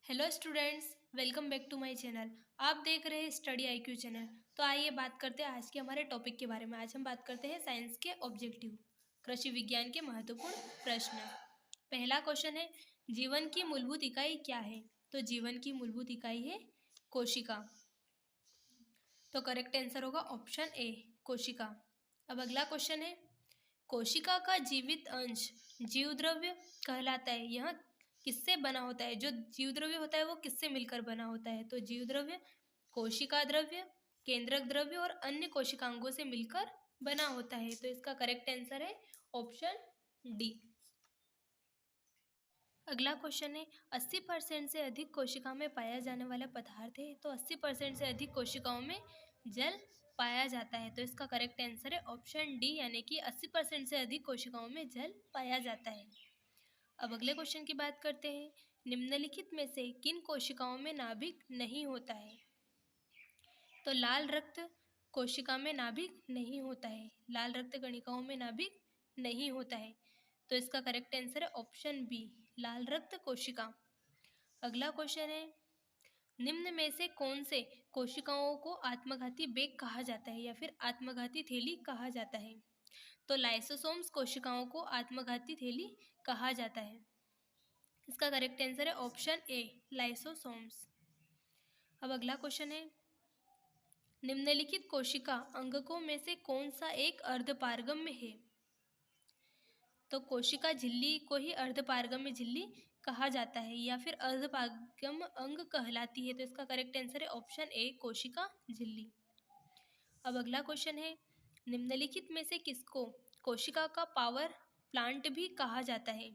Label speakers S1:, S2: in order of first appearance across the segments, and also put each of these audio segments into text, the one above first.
S1: Hello students, welcome back to my channel. आप देख रहे हैं स्टडी आईक्यू चैनल। तो आइए बात करते हैं आज के हमारे टॉपिक के बारे में। आज हम बात करते हैं साइंस के ऑब्जेक्टिव, कृषि विज्ञान के महत्वपूर्ण प्रश्न। पहला क्वेश्चन है, जीवन की मूलभूत इकाई क्या है? तो जीवन की मूलभूत इकाई है कोशिका। तो करेक्ट आंसर होगा ऑप्शन ए, कोशिका। अब अगला क्वेश्चन है, कोशिका का जीवित अंश जीव द्रव्य कहलाता है। यह किससे बना होता है? जो जीव द्रव्य होता है वो किससे मिलकर बना होता है? तो जीव द्रव्य कोशिका द्रव्य, केंद्रक द्रव्य और अन्य कोशिकांगों से मिलकर बना होता है। तो इसका करेक्ट आंसर है ऑप्शन डी। अगला क्वेश्चन है, 80% से अधिक कोशिका में पाया जाने वाला पदार्थ है। तो 80% से अधिक कोशिकाओं में जल पाया जाता है। तो इसका करेक्ट आंसर है ऑप्शन डी, यानी कि 80% से अधिक कोशिकाओं में जल पाया जाता है। अब अगले क्वेश्चन की बात करते हैं, निम्नलिखित में से किन कोशिकाओं में नाभिक नहीं होता है? तो लाल रक्त कोशिका में नाभिक नहीं होता है, लाल रक्त कणिकाओं में नाभिक नहीं होता है। तो इसका करेक्ट आंसर है ऑप्शन बी, लाल रक्त कोशिका। अगला क्वेश्चन है, निम्न में से कौन से कोशिकाओं को आत्मघाती बेग कहा जाता है या फिर आत्मघाती थैली कहा जाता है? तो लाइसोसोम्स कोशिकाओं को आत्मघाती थैली कहा जाता है। इसका करेक्ट आंसर है ऑप्शन ए, लाइसोसोम्स। अब अगला क्वेश्चन है, निम्नलिखित कोशिका अंगकों में से कौन सा एक अर्धपारगम्य है? तो कोशिका झिल्ली को ही अर्धपारगम्य झिल्ली कहा जाता है या फिर अर्धपारगम्य अंग कहलाती है। तो इसका करेक्ट आंसर है ऑप्शन ए, कोशिका झिल्ली। अब अगला क्वेश्चन है, निम्नलिखित में से किसको कोशिका का पावर प्लांट भी कहा जाता है?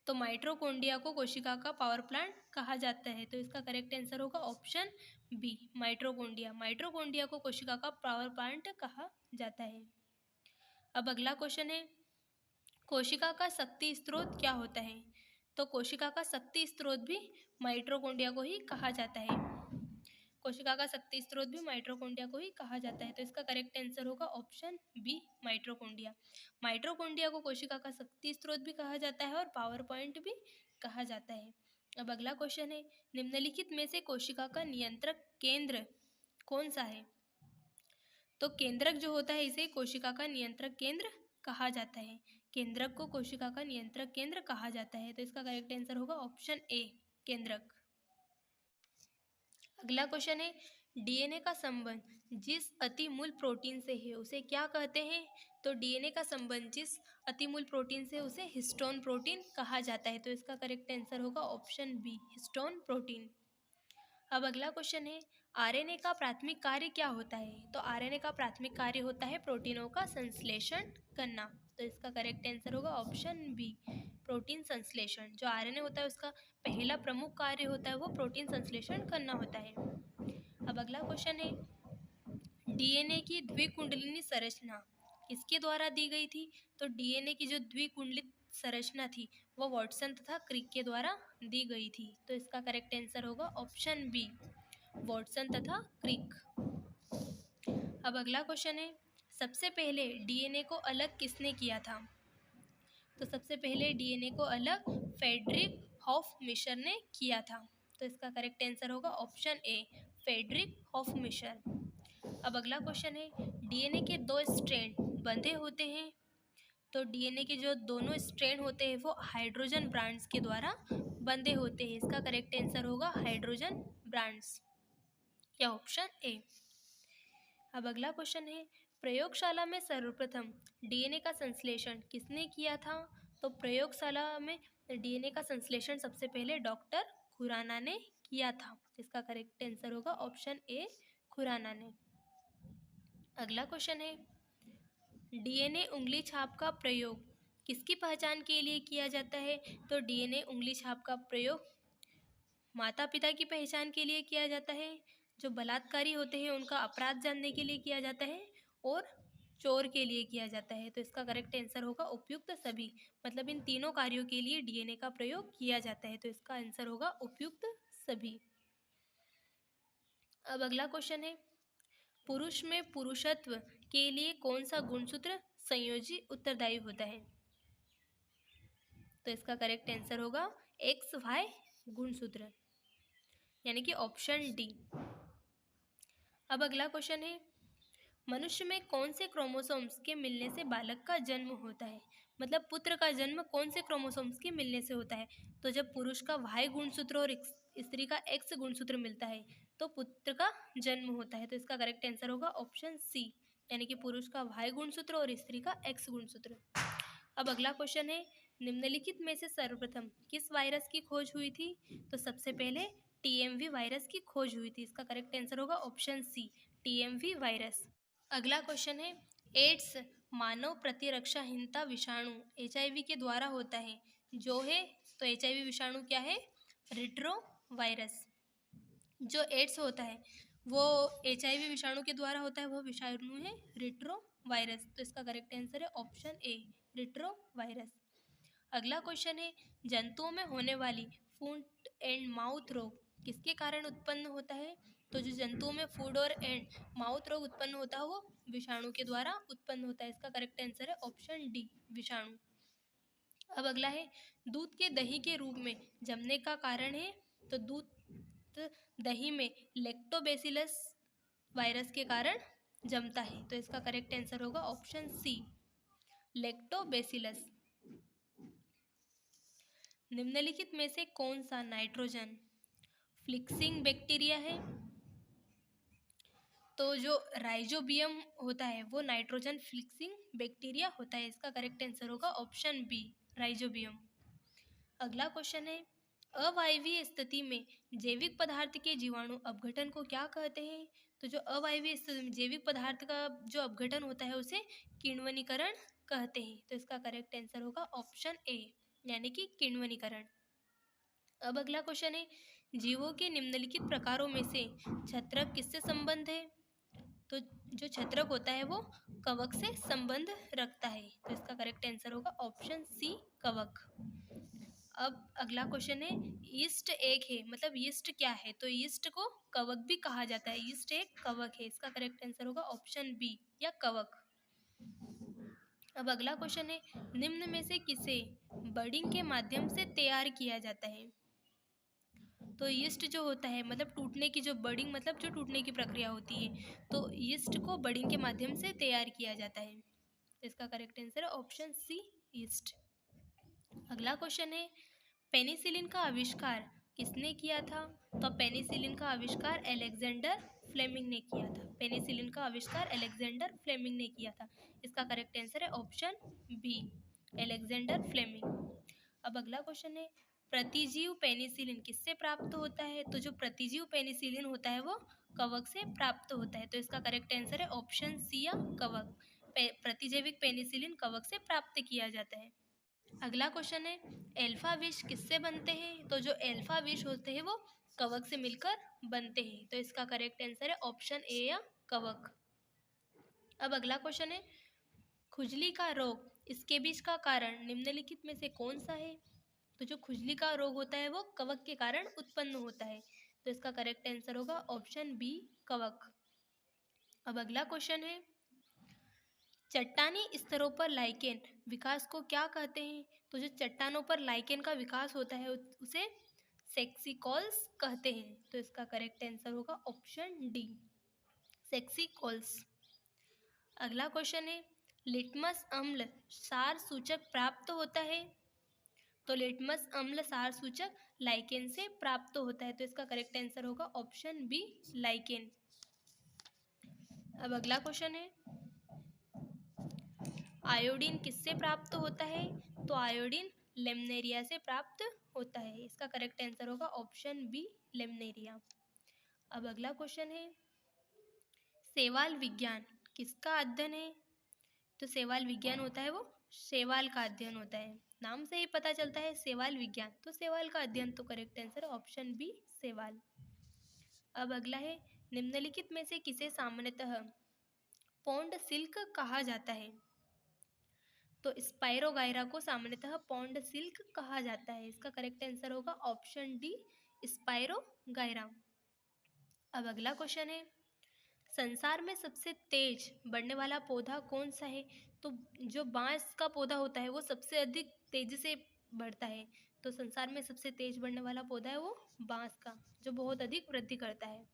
S1: तो माइटोकॉन्ड्रिया को कोशिका का पावर प्लांट कहा जाता है। तो इसका करेक्ट आंसर होगा ऑप्शन बी, माइटोकॉन्ड्रिया। माइटोकॉन्ड्रिया को कोशिका का पावर प्लांट कहा जाता है। अब अगला क्वेश्चन है, कोशिका का शक्ति स्रोत क्या होता है? तो कोशिका का शक्ति स्रोत भी माइटोकॉन्ड्रिया को ही कहा जाता है। कोशिका का शक्ति स्रोत भी माइटोकॉन्ड्रिया को ही कहा जाता है। तो इसका करेक्ट आंसर होगा ऑप्शन बी, माइटोकॉन्ड्रिया। माइटोकॉन्ड्रिया को कोशिका का शक्ति स्रोत भी कहा जाता है और पावर पॉइंट भी कहा जाता है। अब अगला क्वेश्चन है, निम्नलिखित में से कोशिका का नियंत्रक केंद्र कौन सा है? तो केंद्रक जो होता है इसे कोशिका का नियंत्रक केंद्र कहा जाता है। केंद्रक को कोशिका का नियंत्रक केंद्र कहा जाता है। तो इसका करेक्ट आंसर होगा ऑप्शन ए, केंद्रक। अगला क्वेश्चन है, डीएनए का संबंध जिस अतिमूल प्रोटीन से है उसे क्या कहते हैं? तो डीएनए का संबंध जिस अतिमूल प्रोटीन से उसे हिस्टोन प्रोटीन कहा जाता है। तो इसका करेक्ट आंसर होगा ऑप्शन बी, हिस्टोन प्रोटीन। अब अगला क्वेश्चन है, आरएनए का प्राथमिक कार्य क्या होता है? तो आरएनए का प्राथमिक कार्य होता है प्रोटीनों का संश्लेषण करना। तो इसका करेक्ट आंसर होगा ऑप्शन बी, प्रोटीन संश्लेषण। जो आरएनए होता है उसका पहला प्रमुख कार्य होता है वो प्रोटीन संश्लेषण करना होता है। अब अगला क्वेश्चन है, डीएनए की द्विकुंडलिनी संरचना किसके द्वारा दी गई थी? तो डीएनए की जो द्विकुंडलित संरचना थी वो वाटसन तथा क्रिक के द्वारा दी गई थी। तो इसका करेक्ट आंसर होगा ऑप्शन बी, वाटसन तथा क्रिक। अब अगला क्वेश्चन है, सबसे पहले डीएनए को अलग किसने किया था? तो सबसे पहले डीएनए को अलग फ्रेडरिक हॉफमैयर ने किया था। तो इसका करेक्ट आंसर होगा ऑप्शन ए, फ्रेडरिक हॉफमैयर। अब अगला क्वेश्चन है, डीएनए के दो स्ट्रैंड बंधे होते हैं। तो डीएनए के जो दोनों स्ट्रैंड होते हैं वो हाइड्रोजन बॉन्ड्स के द्वारा बंधे होते हैं। इसका करेक्ट आंसर होगा हाइड्रोजन बॉन्ड्स या ऑप्शन ए। अब अगला क्वेश्चन है, प्रयोगशाला में सर्वप्रथम डीएनए का संश्लेषण किसने किया था? तो प्रयोगशाला में डीएनए का संश्लेषण सबसे पहले डॉक्टर खुराना ने किया था। इसका करेक्ट आंसर होगा ऑप्शन ए, खुराना ने। अगला क्वेश्चन है, डीएनए उंगली छाप का प्रयोग किसकी पहचान के लिए किया जाता है? तो डीएनए उंगली छाप का प्रयोग माता पिता की पहचान के लिए किया जाता है, जो बलात्कारी होते हैं उनका अपराध जानने के लिए किया जाता है और चोर के लिए किया जाता है। तो इसका करेक्ट आंसर होगा उपयुक्त सभी, मतलब इन तीनों कार्यों के लिए डीएनए का प्रयोग किया जाता है। तो इसका आंसर होगा उपयुक्त सभी। अब अगला क्वेश्चन है, पुरुष में पुरुषत्व के लिए कौन सा गुणसूत्र संयोजी उत्तरदायी होता है? तो इसका करेक्ट आंसर होगा XY गुणसूत्र, यानी कि ऑप्शन डी। अब अगला क्वेश्चन है, मनुष्य में कौन से क्रोमोसोम्स के मिलने से बालक का जन्म होता है? मतलब पुत्र का जन्म कौन से क्रोमोसोम्स के मिलने से होता है? तो जब पुरुष का वाई गुणसूत्र और स्त्री का एक्स गुणसूत्र मिलता है तो पुत्र का जन्म होता है। तो इसका करेक्ट आंसर होगा ऑप्शन सी, यानी कि पुरुष का वाई गुणसूत्र और स्त्री का एक्स गुणसूत्र। अब अगला क्वेश्चन है, निम्नलिखित में से सर्वप्रथम किस वायरस की खोज हुई थी? तो सबसे पहले टीएमवी वायरस की खोज हुई थी। इसका करेक्ट आंसर होगा ऑप्शन सी, टीएमवी वायरस। अगला क्वेश्चन है, एड्स मानव प्रतिरक्षाहीनता विषाणु एचआईवी के द्वारा होता है जो है, तो एचआईवी विषाणु क्या है? Retro virus. जो एड्स होता है वो एचआईवी विषाणु के द्वारा होता है, वो विषाणु है रिट्रो वायरस। तो इसका करेक्ट आंसर है ऑप्शन ए, रिट्रो वायरस। अगला क्वेश्चन है, जंतुओं में होने वाली फुट एंड माउथ रोग किसके कारण उत्पन्न होता है? तो जो जंतुओं में फूड और एंड माउथ रोग उत्पन्न होता है वो विषाणु के द्वारा उत्पन्न होता है। इसका करेक्ट आंसर है ऑप्शन डी, विषाणु। अब अगला है, दूध के दही के रूप में जमने का कारण है? तो दूध दही में लैक्टोबैसिलस वायरस के कारण जमता है। तो इसका करेक्ट आंसर होगा ऑप्शन सी, लैक्टोबैसिलस। निम्नलिखित में से कौन सा नाइट्रोजन फ्लिक्सिंग बैक्टीरिया है? तो जो राइजोबियम होता है वो नाइट्रोजन फ्लिक्सिंग बैक्टीरिया होता है। इसका करेक्ट आंसर होगा ऑप्शन बी, राइजोबियम। अगला क्वेश्चन है, अवायवीय स्थिति में जैविक पदार्थ के जीवाणु अपघटन को क्या कहते हैं? तो जो अवायवीय स्थिति में जैविक पदार्थ का जो अपघटन होता है उसे किण्वनीकरण कहते हैं। तो इसका करेक्ट आंसर होगा ऑप्शन ए, यानी कि किण्वनीकरण। अब अगला क्वेश्चन है, जीवों के निम्नलिखित प्रकारों में से छत्रक किससे संबंध है? तो जो छत्रक होता है वो कवक से संबंध रखता है। तो इसका करेक्ट आंसर होगा ऑप्शन सी, कवक। अब अगला क्वेश्चन है, ईस्ट एक है, मतलब ईस्ट क्या है? तो ईस्ट को कवक भी कहा जाता है, ईस्ट एक कवक है। इसका करेक्ट आंसर होगा ऑप्शन बी, या कवक। अब अगला क्वेश्चन है, निम्न में से किसे बडिंग के माध्यम से तैयार किया जाता है? तो यीस्ट जो होता है मतलब टूटने की जो बडिंग, मतलब जो टूटने की प्रक्रिया होती है, तो यीस्ट को बडिंग के माध्यम से तैयार किया जाता है। इसका करेक्ट आंसर है ऑप्शन सी, यीस्ट। अगला क्वेश्चन है, पेनिसिलिन का आविष्कार किसने किया था? तो पेनिसिलिन का आविष्कार अलेक्जेंडर फ्लेमिंग ने किया था। पेनिसिलिन का आविष्कार अलेक्जेंडर फ्लेमिंग ने किया था। इसका करेक्ट आंसर है ऑप्शन बी, अलेक्जेंडर फ्लेमिंग। अब अगला क्वेश्चन है, प्रतिजीव पेनिसिलिन किससे प्राप्त होता है? तो जो प्रतिजीव पेनिसिलिन होता है वो कवक से प्राप्त होता है। तो इसका करेक्ट आंसर है ऑप्शन सी, या कवक। प्रतिजैविक पेनिसिलिन कवक से प्राप्त किया जाता है। अगला क्वेश्चन है, एल्फा विष किससे बनते हैं? तो जो एल्फा विष होते हैं वो कवक से मिलकर बनते हैं। तो इसका करेक्ट आंसर है ऑप्शन ए, या कवक। अब अगला क्वेश्चन है, खुजली का रोग इसके बीच का कारण निम्नलिखित में से कौन सा है? तो जो खुजली का रोग होता है वो कवक के कारण उत्पन्न होता है। तो इसका करेक्ट आंसर होगा ऑप्शन बी, कवक। अब अगला क्वेश्चन है, चट्टानी स्तरों पर लाइकेन विकास को क्या कहते हैं? तो जो चट्टानों पर लाइकेन का विकास होता है उसे सेक्सिकॉल्स कहते हैं। तो इसका करेक्ट आंसर होगा ऑप्शन डी, सेक्सिकॉल्स। अगला क्वेश्चन है, लिटमस अम्ल सार सूचक प्राप्त होता है? तो लिटमस अम्ल सार सूचक लाइकेन से प्राप्त होता है। तो इसका करेक्ट आंसर होगा ऑप्शन बी, लाइकेन। अब अगला क्वेश्चन है, आयोडीन किससे प्राप्त होता है? तो आयोडीन लेमनेरिया से प्राप्त होता है। इसका करेक्ट आंसर होगा ऑप्शन बी, लेमनेरिया। अब अगला क्वेश्चन है, शैवाल विज्ञान किसका अध्ययन है? तो शैवाल विज्ञान होता है वो शैवाल का अध्ययन होता है। नाम से ही पता चलता है शैवाल विज्ञान, तो शैवाल का अध्ययन। तो करेक्ट आंसर ऑप्शन बी, शैवाल। अब अगला है, निम्नलिखित में से किसे सामान्यतः पौंड सिल्क कहा जाता है? तो स्पाइरोगाइरा को सामान्यतः पौंड सिल्क कहा जाता है। इसका करेक्ट आंसर होगा ऑप्शन डी, स्पाइरोगाइरा। अब अगला क्वेश्चन है, संसार में सबसे तेज बढ़ने वाला पौधा कौन सा है? तो जो बांस का पौधा होता है वो सबसे अधिक तेजी से बढ़ता है। तो संसार में सबसे तेज बढ़ने वाला पौधा है वो बांस का, जो बहुत अधिक वृद्धि करता है।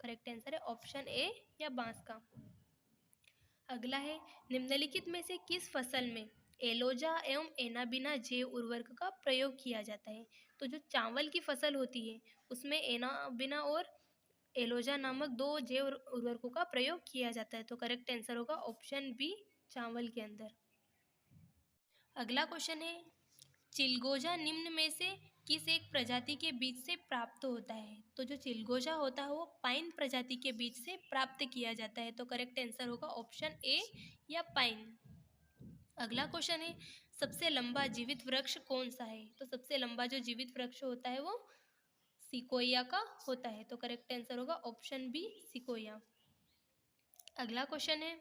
S1: करेक्ट आंसर है ऑप्शन ए या बांस का। अगला है, निम्नलिखित में से किस फसल में एलोजा एवं एनाबिना जैव उर्वरक का प्रयोग किया जाता है? तो जो चावल की फसल होती है उसमें एनाबिना और एलोजा नामक दो जैव उर्वरकों का प्रयोग किया जाता है। तो करेक्ट आंसर होगा ऑप्शन बी, चावल के अंदर। अगला क्वेश्चन है, चिलगोजा निम्न में से किस एक प्रजाति के बीज से प्राप्त होता है? तो जो चिलगोजा होता है वो पाइन प्रजाति के बीज से प्राप्त किया जाता है। तो करेक्ट आंसर होगा ऑप्शन ए या पाइन। अगला क्वेश्चन है, सबसे लंबा जीवित वृक्ष कौन सा है? तो सबसे लंबा जो जीवित वृक्ष होता है वो सिकोया का होता है। तो करेक्ट आंसर होगा ऑप्शन बी, सिकोया। अगला क्वेश्चन है,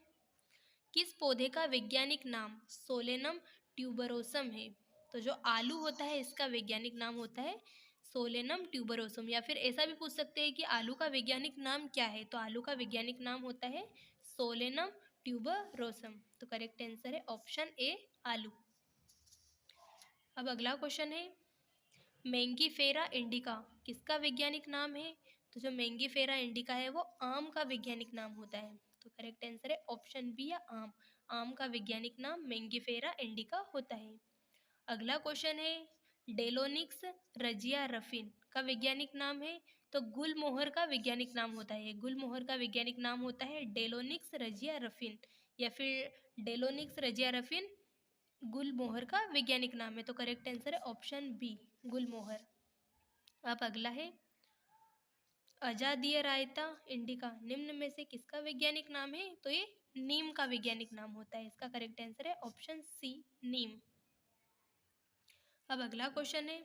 S1: किस पौधे का वैज्ञानिक नाम सोलेनम ट्यूबरोसम है? तो जो आलू होता है इसका वैज्ञानिक नाम होता है सोलेनम ट्यूबरोसम, या फिर ऐसा भी पूछ सकते हैं कि आलू का वैज्ञानिक नाम क्या है? तो आलू का वैज्ञानिक नाम होता है सोलेनम ट्यूबरोसम। तो करेक्ट आंसर है ऑप्शन ए, आलू। अब अगला क्वेश्चन है, मैंगीफेरा इंडिका किसका वैज्ञानिक नाम है? तो जो मैंगीफेरा इंडिका है वो आम का वैज्ञानिक नाम होता है। तो करेक्ट आंसर है ऑप्शन बी या आम। आम का वैज्ञानिक नाम मैंगीफेरा इंडिका होता है। अगला क्वेश्चन है, डेलोनिक्स रजिया रफिन का वैज्ञानिक नाम है? तो गुलमोहर का वैज्ञानिक नाम होता है। गुलमोहर का वैज्ञानिक नाम होता है डेलोनिक्स रजिया रफिन, या फिर डेलोनिक्स रजिया रफिन गुलमोहर का वैज्ञानिक नाम है। तो करेक्ट आंसर है ऑप्शन बी, गुलमोहर। अब अगला है, अजादिया रायता इंडिका निम्न में से किसका वैज्ञानिक नाम है? तो ये नीम का वैज्ञानिक नाम होता है। इसका करेक्ट आंसर है ऑप्शन सी, नीम। अब अगला क्वेश्चन है,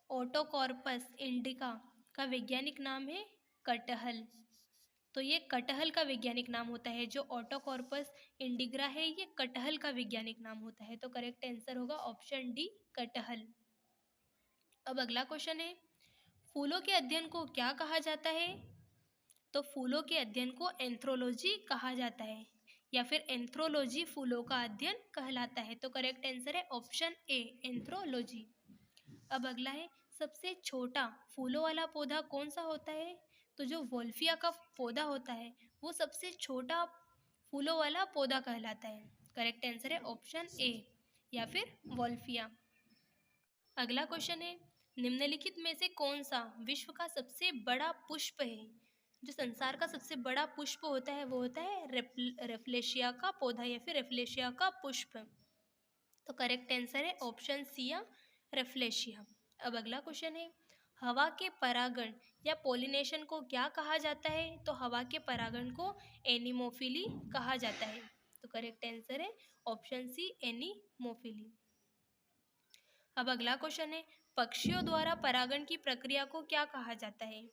S1: ओटोकॉर्पस इंडिका का वैज्ञानिक नाम है कटहल। तो ये कटहल का वैज्ञानिक नाम होता है। जो ओटोकॉर्पस इंडिग्रा है ये कटहल का वैज्ञानिक नाम होता है। तो करेक्ट आंसर होगा ऑप्शन डी, कटहल। अब अगला क्वेश्चन है, फूलों के अध्ययन को क्या कहा जाता है? तो फूलों के अध्ययन को एंथ्रोलॉजी कहा जाता है, या फिर एंथ्रोलॉजी फूलों का अध्ययन कहलाता है। तो करेक्ट आंसर है ऑप्शन ए, एंथ्रोलॉजी। अब अगला है, सबसे छोटा फूलों वाला पौधा कौन सा होता है? तो जो वोल्फिया का पौधा होता है वो सबसे छोटा फूलों वाला पौधा कहलाता है। करेक्ट आंसर है ऑप्शन ए, या फिर वोल्फिया। अगला क्वेश्चन है, निम्नलिखित में से कौन सा विश्व का सबसे बड़ा पुष्प है? जो संसार का सबसे बड़ा पुष्प होता है वो होता है रेफ्लेशिया का पौधा, या फिर रेफ्लेशिया का पुष्प। तो करेक्ट आंसर है ऑप्शन सी या रेफ्लेशिया। अब अगला क्वेश्चन है, हवा के परागण या पोलिनेशन को क्या कहा जाता है? तो हवा के परागण को एनिमोफिली कहा जाता है। तो करेक्ट आंसर है ऑप्शन सी, एनिमोफिली। अब अगला क्वेश्चन है, पक्षियों द्वारा परागण की प्रक्रिया को क्या कहा जाता है?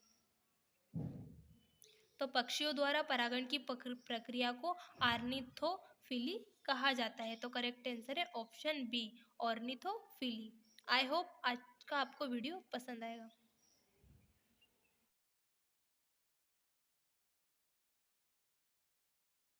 S1: तो पक्षियों द्वारा परागण की प्रक्रिया को ऑर्निथोफिली कहा जाता है। तो करेक्ट आंसर है option B, ornithophily. I hope आज का आपको वीडियो पसंद आएगा।